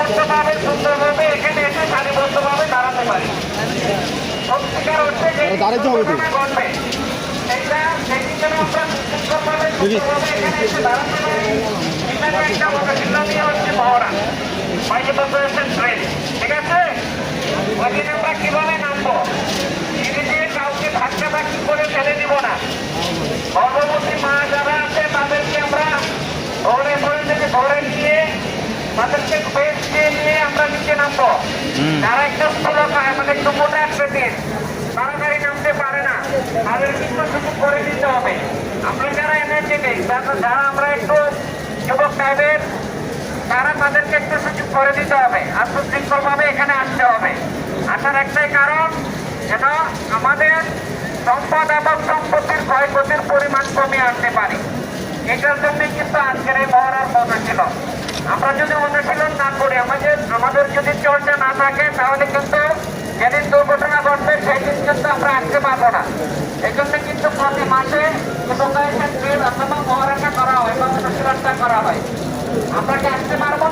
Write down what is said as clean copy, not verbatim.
শান্তিপূর্ণভাবে সুন্দরভাবে এখানে এসে সারিবদ্ধভাবে দাঁড়াতে পারি। সত্যিকার অর্থে যে ঘটবে সেইটা সেদিন যেন আমরা সুন্দরভাবে সুন্দরভাবে এখানে এসে দাঁড়াতে পারি। এখানে একটা অনুশীলনী হচ্ছে মহড়া, বাইরে প্রিপারেশন ট্রেন, ঠিক আছে? ওদিন আমরা কিভাবে নামবো, ধীরে ধীরে কাউকে ধাক্কাধাক্কি করে ফেলে দিব না। গর্ভবতী মা যারা আছে তাদেরকে আমরা ধরে নিয়ে তাদেরকে বেশ দিয়ে নিয়ে আমরা নিচে নামবো। যারা একটু স্থূলকায় মানে একটু মোটা আকৃতির তাড়াতাড়ি নামতে পারে না, তাদের কিন্তু সুযোগ করে দিতে হবে। আমরা যারা এনার্জেটিক, যারা আমরা একটু যুবক টাইপের, তারা তাদেরকে একটু সুযোগ করে দিতে হবে আর সুশৃঙ্খলভাবে এখানে আসতে হবে। আসার একটাই কারণ যেন আমাদের সম্পদ এবং সম্পত্তির ক্ষয়ক্ষতির পরিমাণ কমিয়ে আনতে পারি। এটার জন্যই কিন্তু আজকের এই মহড়ার অনুশীলন। আমরা যদি অনুশীলন না করি, আমাদের যদি চর্চা না থাকে, তাহলে কিন্তু যেদিন দুর্ঘটনা ঘটবে সেই দিন কিন্তু আমরা আসতে পারবো না। এই জন্য কিন্তু প্রতি মাসে অথবা মহড়াটা করা হয় বা অনুশীলনটা করা হয়। আমরা কি আসতে পারবো?